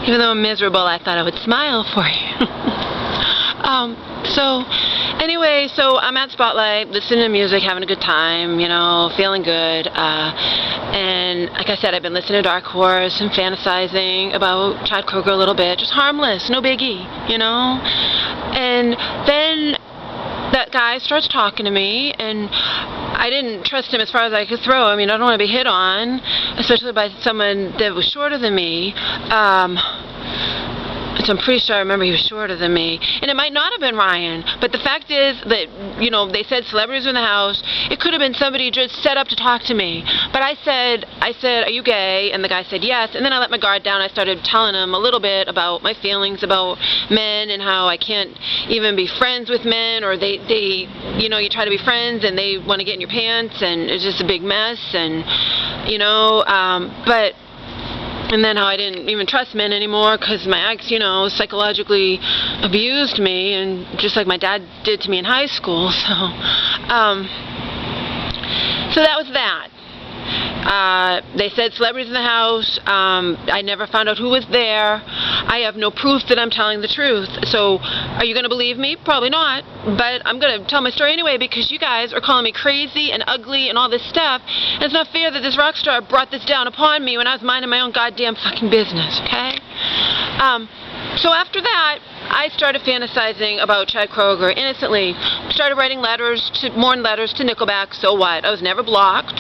Even though I'm miserable, I thought I would smile for you. So anyway, so I'm at Spotlight, listening to music, having a good time, you know, feeling good. And like I said, I've been listening to Dark Horse and fantasizing about Chad Kroeger a little bit. Just harmless, no biggie, you know. And then that guy starts talking to me, and I didn't trust him as far as I could throw. I mean, I don't want to be hit on, especially by someone that was shorter than me. So I'm pretty sure I remember he was shorter than me. And it might not have been Ryan, but the fact is that, you know, they said celebrities were in the house. It could have been somebody just set up to talk to me. But I said, are you gay? And the guy said yes. And then I let my guard down. I started telling him a little bit about my feelings about men and how I can't even be friends with men, or they you know, you try to be friends and they want to get in your pants, and it's just a big mess. And, you know, and then how I didn't even trust men anymore because my ex, you know, psychologically abused me, and just like my dad did to me in high school. So that was that. They said celebrities in the house. I never found out who was there. I have no proof that I'm telling the truth. So are you going to believe me? Probably not. But I'm going to tell my story anyway, because you guys are calling me crazy and ugly and all this stuff. And it's not fair that this rock star brought this down upon me when I was minding my own goddamn fucking business, okay? So after that, I started fantasizing about Chad Kroeger innocently. Started writing more letters to Nickelback. So what? I was never blocked.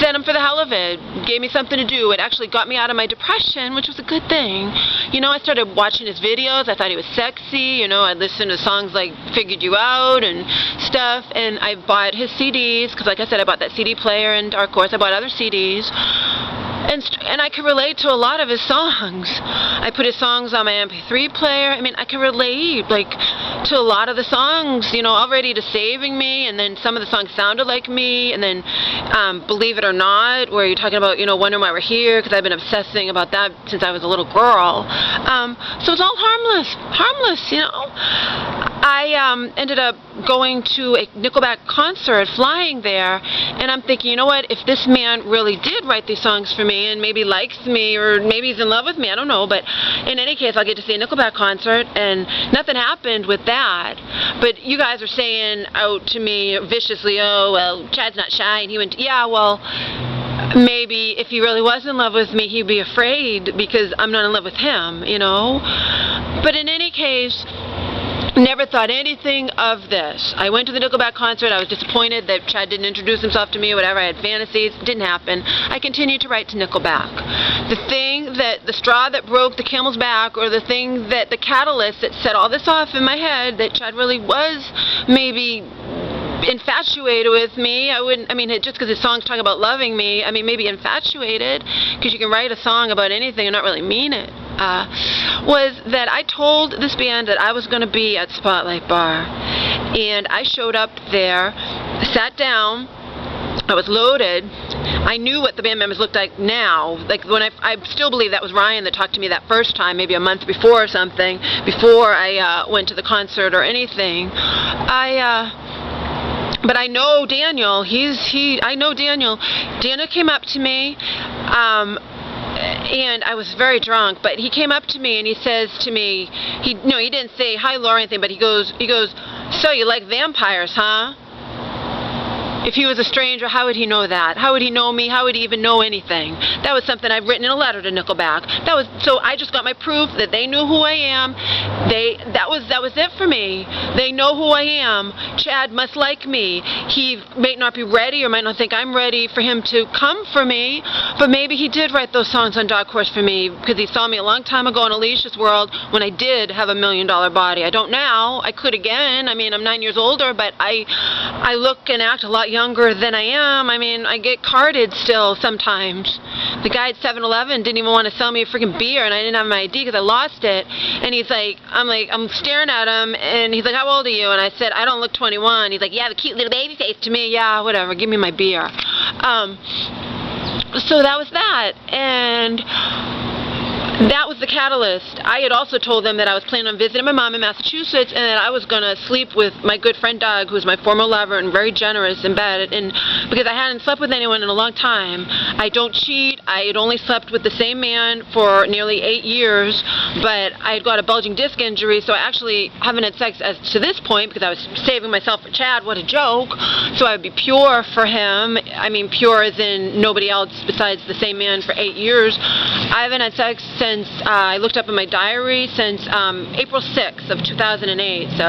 Sent him for the hell of it. Gave me something to do. It actually got me out of my depression, which was a good thing. You know, I started watching his videos. I thought he was sexy. You know, I listened to songs like Figured You Out and stuff. And I bought his CDs, because like I said, I bought that CD player, and of course I bought other CDs. And I could relate to a lot of his songs. I put his songs on my MP3 player. I mean, I can relate, like, to a lot of the songs, you know, Already to Saving Me, and then some of the songs sounded like me, and then Believe It or Not, where you're talking about, you know, Wondering Why We're Here, because I've been obsessing about that since I was a little girl. So it's all harmless, you know. I ended up going to a Nickelback concert, flying there, and I'm thinking, you know what, if this man really did write these songs for me, and maybe likes me, or maybe he's in love with me, I don't know, but in any case, I'll get to see a Nickelback concert, and nothing happened with that. But you guys are saying out to me viciously, oh, well, Chad's not shy, and he went, yeah, well, maybe if he really was in love with me, he'd be afraid because I'm not in love with him, you know? But in any case, never thought anything of this. I went to the Nickelback concert. I was disappointed that Chad didn't introduce himself to me or whatever. I had fantasies. It didn't happen. I continued to write to Nickelback. The straw that broke the camel's back, or the catalyst that set all this off in my head, that Chad really was maybe infatuated with me. Just because his songs talk about loving me, I mean, maybe infatuated, because you can write a song about anything and not really mean it, was that I told this band that I was going to be at Spotlight Bar, and I showed up there, sat down, I was loaded. I knew what the band members looked like now. Like when I still believe that was Ryan that talked to me that first time, maybe a month before or something, before I went to the concert or anything. But I know Daniel. I know Daniel. Daniel came up to me, and I was very drunk. But he came up to me and he says to me, he didn't say hi Laura or anything, but he goes, so you like vampires, huh? If he was a stranger, how would he know that? How would he know me? How would he even know anything? That was something I've written in a letter to Nickelback. So I just got my proof that they knew who I am. That was it for me. They know who I am. Chad must like me. He may not be ready, or might not think I'm ready for him to come for me, but maybe he did write those songs on Dark Horse for me because he saw me a long time ago in Alicia's world when I did have $1 million body. I don't now. I could again. I mean, I'm 9 years older, but I look and act a lot younger than I am. I mean, I get carded still sometimes. The guy at 7-Eleven didn't even want to sell me a freaking beer, and I didn't have my ID because I lost it. And he's like, I'm staring at him, and he's like, how old are you? And I said, I don't look 21. He's like, yeah, the cute little baby face to me. Yeah, whatever. Give me my beer. So that was that. And That was the catalyst. I had also told them that I was planning on visiting my mom in Massachusetts and that I was going to sleep with my good friend Doug, who's my former lover and very generous in bed. And because I hadn't slept with anyone in a long time, I don't cheat. I had only slept with the same man for nearly 8 years, but I had got a bulging disc injury, so I actually haven't had sex as to this point because I was saving myself for Chad. What a joke. So I would be pure for him. I mean pure as in nobody else besides the same man for 8 years. I haven't had sex since, I looked up in my diary, since April 6th of 2008, so